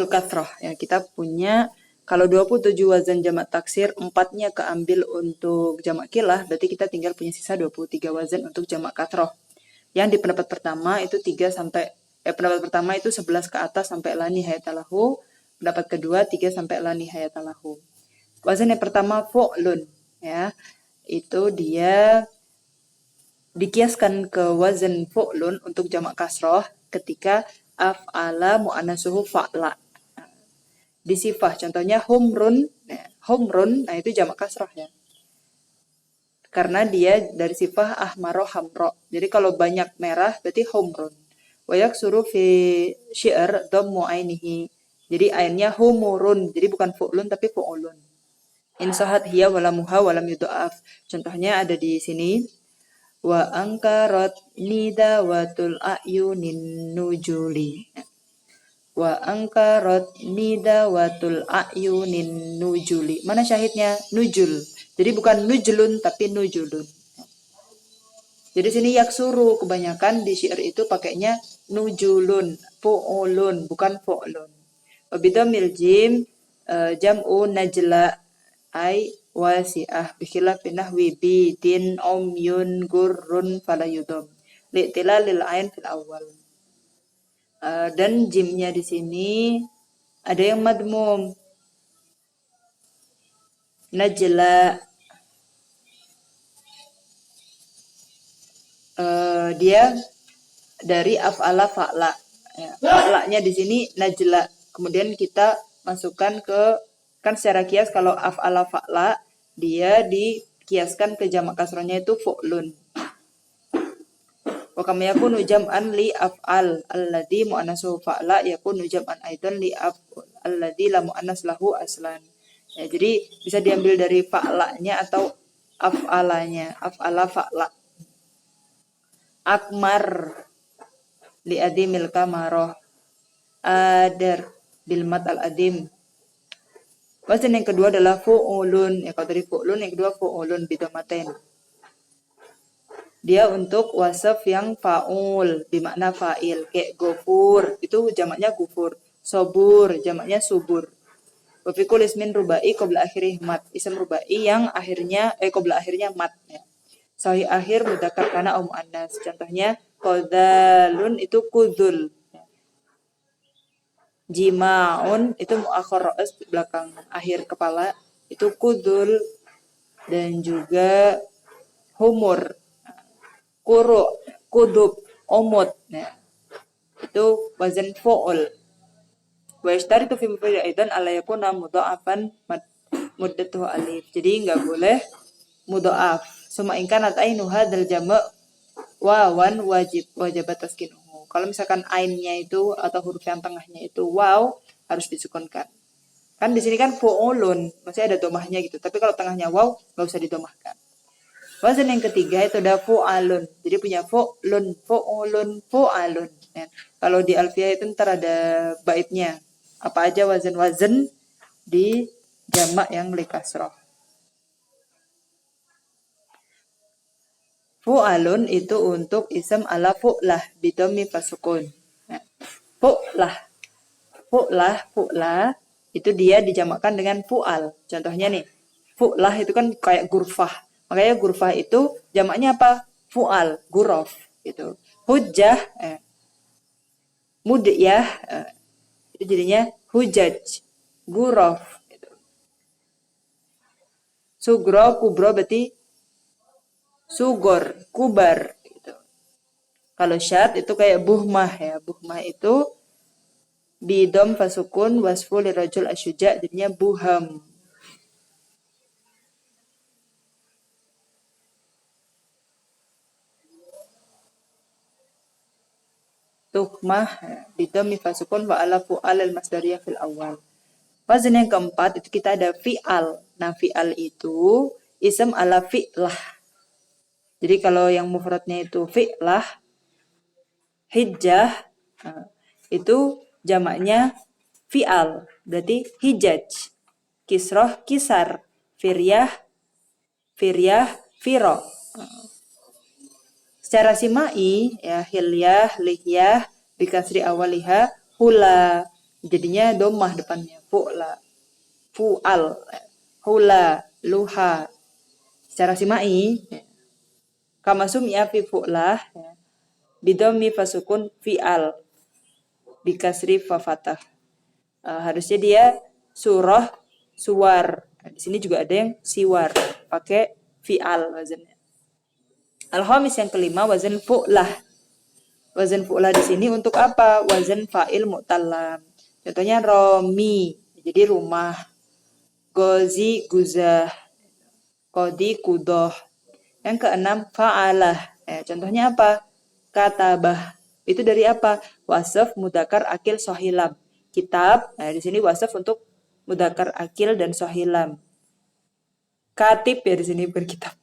untuk kathroh. Ya, kita punya kalau 27 wazan jamak taksir, 4-nya keambil untuk jamak kilah, berarti kita tinggal punya sisa 23 wazan untuk jamak kathroh. Yang di pendapat pertama itu 3 sampai pendapat pertama itu 11 ke atas sampai la nihayatalahu. Pendapat kedua 3 sampai la nihayatalahu. Wazan yang pertama fu'lun, ya. Itu dia dikiaskan ke wazan fu'lun untuk jamak kasroh ketika af'ala mu'annasuhu fa'la. Di sifah contohnya humrun, humrun, nah itu jamak kasroh ya. Karena dia dari sifah ahmaro hamro. Jadi kalau banyak merah berarti humrun. Wayak suruh fi syi'r dhammu ainihi. Jadi ainnya humurun. Jadi bukan fu'lun tapi fu'ulun. Insahat hiya walamuha walam yudha'af. Contohnya ada di sini. Wa angkarat nidawatul a'yunin nujuli. Wa angkarat nidawatul a'yunin nujuli. Mana syahidnya? Nujul. Jadi bukan nujlun tapi nujulun. Jadi sini yaksuru kebanyakan di syair itu pakainya nujulun, fu'ulun, bukan fu'lun. Wabidhamil jim jam'u najla ay wasi'ah bikhilafin nahwi bidin umyun gurrun falayudham li'tilalil ain fil awal. Dan jimnya di sini ada yang madmum. Najla dia dari af'ala fa'la. Ya, fa'lanya di sini najla. Kemudian kita masukkan ke, kan secara kias kalau af'ala fa'la dia dikiaskan ke jamak kasrohnya itu fu'lun. Wa kama yakunu jam'an li af'al alladhi mu'annasuhu fa'la yakunu jam'an aidan li af'al alladhi la mu'annas lahu aslan. Ya, jadi bisa diambil dari fa'lanya atau af'alanya, af'ala fa'la. Akmar li adimil kamaroh adar bilmat al adim. Wazan yang kedua adalah fu'ulun. Ya, kalau dari fu'ulun yang kedua fu'ulun bidomaten. Dia untuk wasaf yang fa'ul bermakna fa'il. Kayak gofur itu jamaknya gufur. Sobur jamaknya subur. Wa fi kulli ismin rubai qabla akhirih mat. Ism rubai yang akhirnya qabla akhirnya mat ya. Sahih akhir mudzakkar kana au muannas. Contohnya qadzalun itu kudzul. Jimaun itu muakhar ra's belakang akhir kepala itu kudzul, dan juga humur, kuru, kudub, omut. Nah, itu wazan fu'ul. Wa yashtaritu fi mufrad aidan ala yakuna mudha'afan muddatuhu alif. Jadi enggak boleh mudha'af. Suma in kanat ainu hadzal jama' wawan wajibat taskinuhu. Kalau misalkan ainnya itu atau huruf yang tengahnya itu waw harus disukunkan. Kan di sini kan fu'ulun, masih ada domahnya gitu. Tapi kalau tengahnya waw enggak usah didomahkan. Wazan yang ketiga itu ada fu'alun. Jadi punya fu'lun, fu'ulun, fu'alun. Ya. Kalau di alfiyah itu ntar ada baitnya. Apa aja wazan-wazan di jamak yang likasroh. Fu'alun itu untuk ism ala fu'lah bidomi fasukun. Nah, fu'lah itu dia dijamakkan dengan fu'al. Contohnya nih, fu'lah itu kan kayak gurfah. Makanya gurfah itu jamaknya apa? Fu'al, gurof gitu. Hujjah, mudiyah, itu jadinya hujaj, gurof gitu. Sugro, kubro berarti sugor, kubar gitu. Kalau syad itu kayak buhmah ya. Buhmah itu bidom fasukun wasfu lirajul asyuja jadinya buham. Tuhmah bidom fasukun wa ala fu'al al-masdariyah fil awal. Wazan yang keempat itu kita ada fi'al. Nah, fi'al itu ism ala fi'lah. Jadi kalau yang mufradnya itu fi'lah, hijjah, itu jamaknya fi'al. Berarti hijaj, kisroh, kisar, firyah, firo. Secara simai, ya hilyah, lihyah, bikasri awaliha, hula, Jadinya domah depannya. Fu'la, fu'al, hula, luha. Secara simai, kama sumia fi fu'lah, bidomi fasukun fi'al, bikasri fafatah. Harusnya dia surah, suwar. Nah, di sini juga ada yang siwar, pakai fi'al wazannya. Al-khamis yang kelima wazan fu'lah. Wazan fu'lah di sini untuk apa? Wazan fa'il mu'tallam. Contohnya romi, jadi rumah. Gozi, guzah. Kodi, kudoh. Yang keenam fa'alah. Contohnya apa? Katabah. Itu dari apa? Wasaf, mudakar, akil, sohilam. Kitab. Nah, di sini wasaf untuk mudakar, akil, dan sohilam. Katib ya di sini berkitab.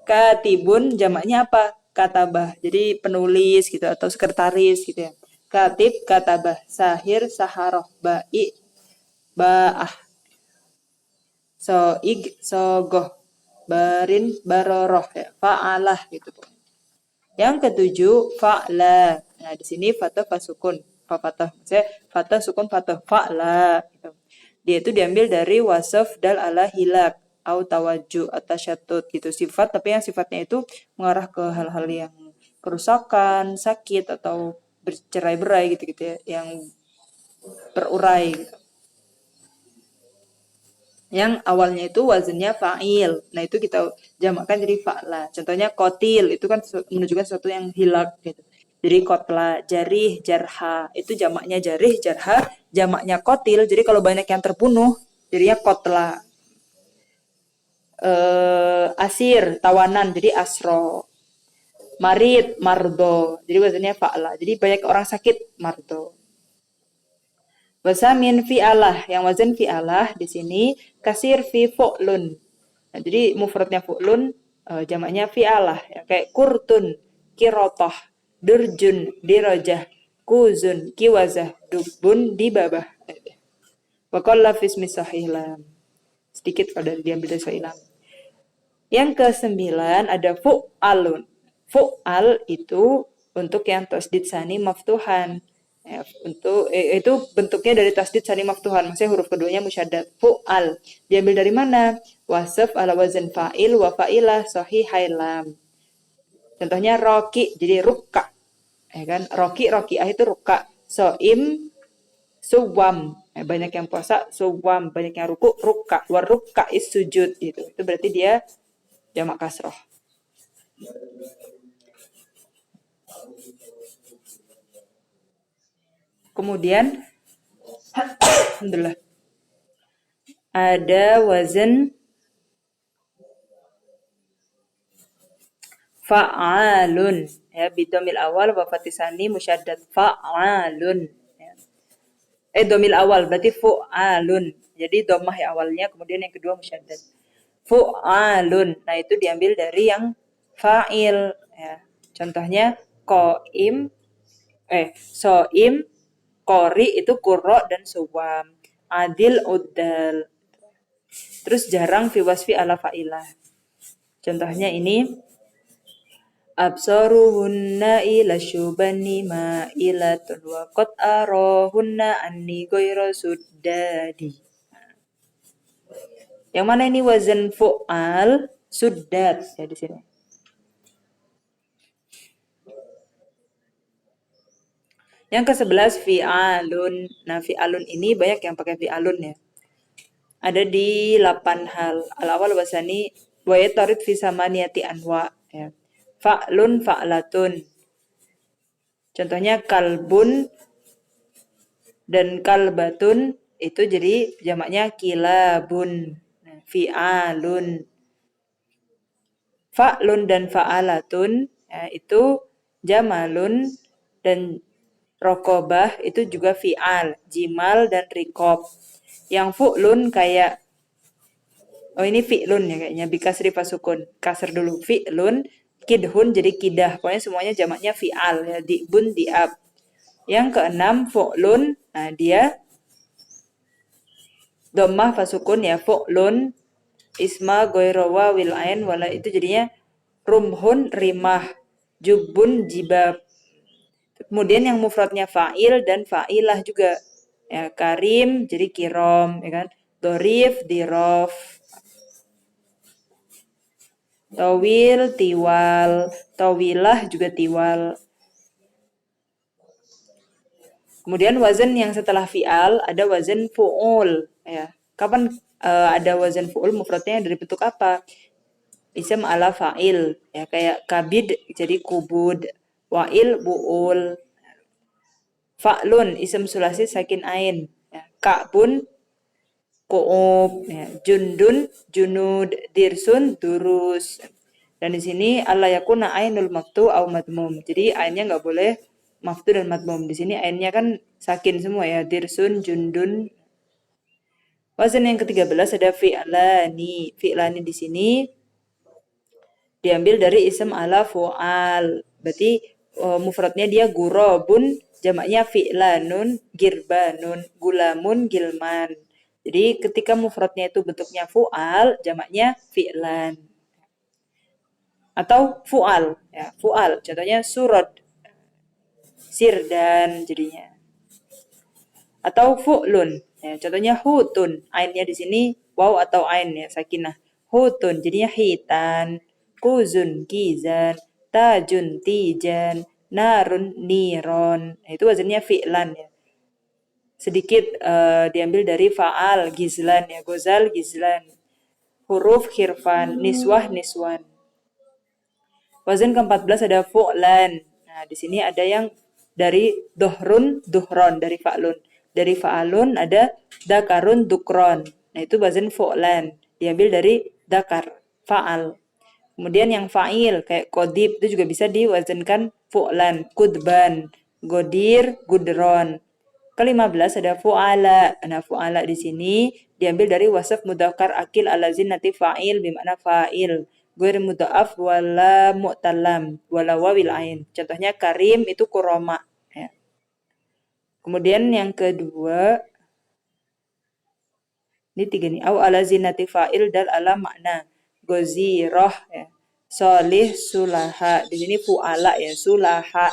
Katibun jamaknya apa? Katabah. Jadi penulis gitu atau sekretaris gitu ya. Katib, katabah. Sahir, saharoh. Ba'i, ba'ah. So'ig, sogoh. Barin, baroroh. Ya. Fa'alah gitu. Yang ketujuh, fa'la. Nah, di sini fatah fasukun. Fatah. Maksudnya fatah sukun fatah. Fa'la. Gitu. Dia itu diambil dari wasaf dal ala hilak. Au tawaju atau syatut gitu sifat, tapi yang sifatnya itu mengarah ke hal-hal yang kerusakan, sakit atau bercerai-berai gitu-gitu ya, yang berurai gitu. Yang awalnya itu wazannya fa'il. Nah, itu kita jamakkan jadi fa'la. Contohnya kotil, itu kan menunjukkan sesuatu yang hilak gitu. Jadi kotla, jarih, jarha. Itu jamaknya jarih, jarha. Jamaknya kotil, jadi kalau banyak yang terbunuh, jadinya kotla. Asir, tawanan, jadi asro. Marid, mardo. Jadi wazannya fa'la. Jadi banyak orang sakit, mardo. Wasamin fi'alah, yang wazan fi'alah di sini kasir fi fu'lun. Nah, jadi mufradnya fu'lun, jamaknya fi'alah, ya, kayak kurtun, kirotoh, durjun, dirojah, kuzun, kiwazah, dubun, dibabah. Waqalla fismi sahilam. Sedikit pada diambil dari sahilam. Yang ke-9 ada fu'alun. Fu'al itu untuk yang tasdid sani maftuhan. Ya, itu bentuknya dari tasdid sani maftuhan, maksudnya huruf keduanya musyaddad. Fu'al diambil dari mana? Wasaf ala wazan fa'il wa fa'ilah sahihailam. Contohnya roki jadi rukka, ya kan? Rokiah itu rukka. Soim suwam, banyak yang puasa suwam, banyak yang ruku rukka, warukka is sujud gitu. Itu berarti dia jamak kasroh. Kemudian alhamdulillah ada wazan fa'alun ya, bidomil awal wa fatisani musyaddad fa'alun ya. Domil awal berarti fu'alun, jadi domah ya awalnya, kemudian yang kedua musyaddad fu'alun. Nah, itu diambil dari yang fa'il ya. Contohnya qaim, soim, qori itu qurra dan suwam, adil uddal. Terus jarang fi wasfi ala fa'ilah. Contohnya ini absaruhunna ila syubani ma'ilatun wa qad arahunna anni ghayra suddadi. Yang mana ini wazan fu'al suddad ya di sini. Yang ke-11 fi'alun. Nah, fi'alun ini banyak yang pakai fi'alun ya. Ada di 8 hal. Al-awal wasani wa yatarid fi samaniyati anwa ya. Fa'lun fa'latun. Contohnya kalbun dan kalbatun itu jadi jamaknya kilabun. Nah, fi'alun. Fa'lun dan fa'alatun ya, itu jamalun dan rokobah itu juga fi'al, jimal dan rikob. Yang fu'lun kayak, ini fi'lun ya kayaknya, bikasri fasukun, kasar dulu, fi'lun, kidhun jadi kidah, pokoknya semuanya jamaknya fi'al ya, di'bun, di'ab. Yang keenam fu'lun, nah dia dhammah fasukun ya, fu'lun, isma goyrawa wil'ain wala itu jadinya rumhun rimah, jubun jibab. Kemudian yang mufradnya fa'il dan fa'ilah juga. Ya, karim jadi kirom, ya kan? Dorif dirof. Tawil tiwal, tawilah juga tiwal. Kemudian wazan yang setelah fi'al ada wazan fu'ul, ya. Kapan ada wazan fu'ul mufradnya dari bentuk apa? Ism ala fa'il, ya, kayak kabid jadi kubud, wa'il bu'ul. Fa'lun ism sulasi sakin ain, ya. Ka'bun ku'ub, ya. Jundun junud, dirsun durus. Dan di sini Allah yakuna ainul maftu au madmum. Jadi ainnya nggak boleh maftu dan madmum. Di sini ainnya kan sakin semua ya. Dirsun, jundun. Wazan yang ke-13 ada fi'lani. Fi'lani di sini diambil dari ism ala fu'al. Berarti mufradnya dia gurobun, jamaknya fi'lanun, girbanun, gulamun, gilman. Jadi ketika mufradnya itu bentuknya fu'al, jamaknya fi'lan. Atau fu'al, ya, fu'al. Contohnya surad, sirdan jadinya. Atau fu'lun, ya, contohnya hutun. Ainnya di sini waw atau ain ya, sakinah. Hutun jadinya hitan, kuzun kizan, tajun tijan, narun niron. Nah, itu wazannya fi'lan ya. Sedikit diambil dari fa'al gizlan ya, gozal gizlan. Huruf khirfan, niswah niswan. Wazan ke-14 ada fu'lan. Nah, di sini ada yang dari dohrun, duhron, dari fa'lun. Dari fa'alun ada dakarun, dukron. Nah, itu wazan fu'lan. Diambil dari dakar, fa'al. Kemudian yang fa'il, kayak kodib, itu juga bisa diwazankan fu'lan. Kudban, godir, gudron. Ke-15 ada fu'ala. Nah, fu'ala di sini diambil dari wasaf mudzakkar akil alazin nanti fa'il bermakna fa'il. Ghair mudha'af wala mu'talam wala wawil ain. Contohnya karim itu kuroma. Ya. Kemudian yang kedua, ini tiga nih. Au ala zinati fa'il dal ala makna. Goziroh ya. Solih sulaha. Di sini fu'ala ya. Sulaha.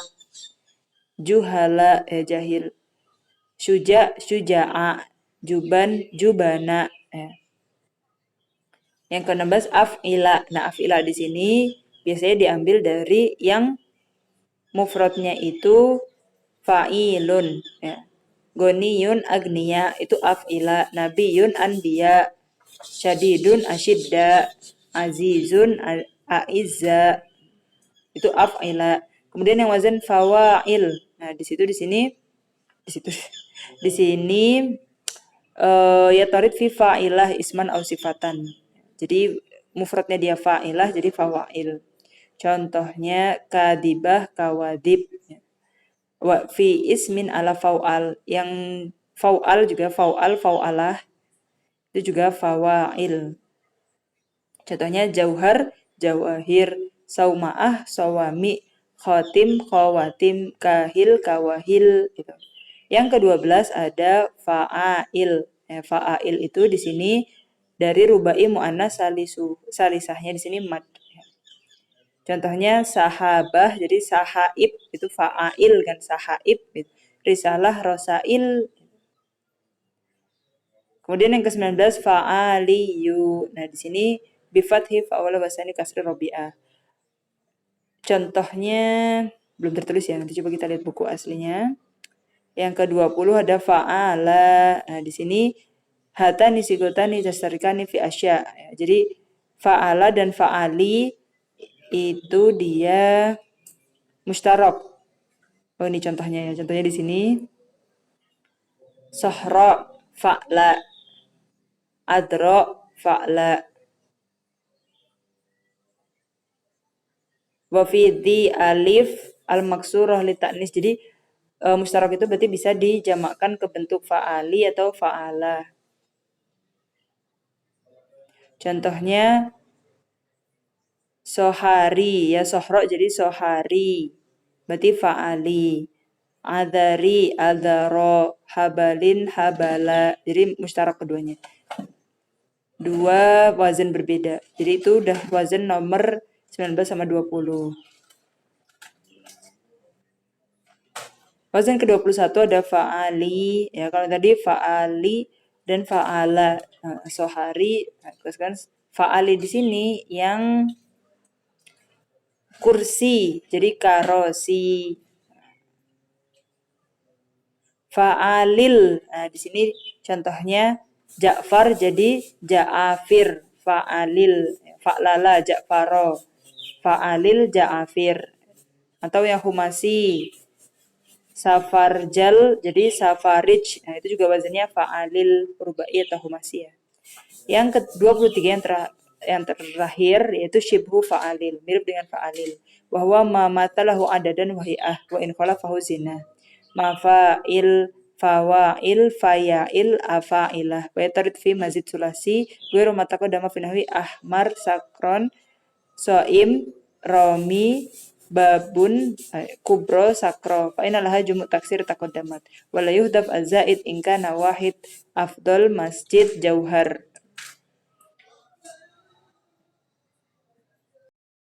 Juhala ya, jahil. Syuja, syuja'a. Juban, jubana. Ya. Yang ke-16 af'ila. Nah, af'ila di sini biasanya diambil dari yang mufradnya itu fa'ilun ya. Goniyun agniya itu af'ila, nabiyun anbiya, syadidun asyidda, azizun aizza itu af'ila. Kemudian yang wazan fawa'il. Nah, di sini di sini ya tarid fi fa'ilah isman au sifatan. Jadi mufradnya dia fa'ilah jadi fawa'il. Contohnya kadibah, kawadib. Wa fi ismin ala faw'al. Yang faw'al juga faw'al, faw'alah. Itu juga fawa'il. Contohnya jauhar, jawahir, sauma'ah, sawami, khotim, khawatim, kahil, kawahil. Gitu. Yang ke-12 ada fa'ail. Fa'ail itu di sini dari rubai mu'annas salisahnya di sini mad. Contohnya sahabah, jadi sahaib itu fa'ail kan, sahaib. Risalah, rosail. Kemudian yang ke-19 fa'aliyu. Nah, di sini bifathi fa'awala wasani kasri robi'ah. Contohnya belum tertulis ya, nanti coba kita lihat buku aslinya. Yang ke-20 ada fa'ala. Nah, di sini hatani sigotani tastarikani fi asya. Ya, jadi fa'ala dan fa'ali itu dia mustarak. Oh, ini contohnya ya. Contohnya di sini sahra fa'la, adra fa'la, wa fi dhi alif al maksurah li ta'nis. Jadi mustarak itu berarti bisa dijamakkan ke bentuk fa'ali atau fa'ala. Contohnya sohari ya, sohro jadi sohari berarti fa'ali. Adari, adaro, habalin, habala. Jadi mustarak keduanya. Dua wazan berbeda. Jadi itu udah wazan nomor 19 sama 20. Wazan ke-21 ada fa'ali. Ya, kalau tadi fa'ali dan fa'ala. Nah, sohari, terus kan fa'ali di sini yang kursi, jadi karosi. Fa'alil. Nah, di sini contohnya Ja'far jadi Ja'afir. Fa'alil. Fa'lala Ja'faro. Fa'alil Ja'afir. Atau yang humasi. Safarjal jadi Safarij. Nah, itu juga wazannya fa'alil rubai atau humasi ya. Yang ke-23 yang terakhir yaitu syibhu fa'alil, mirip dengan fa'alil. Bahwa ma matalahu adadan wahi'ah wa in khalafahu zina. Mafa'il, fawail, fayail, afailah. Wa yatarid fi mazid sulasi, wiru mataqaddama fi nahwi ahmar, sakron, soim, romi, babun, kubro, sakro. Fa inna laha jumu' taksir taqaddamat. Wa la yuhdaf az-zaid in kana wahid afdal masjid jauhar.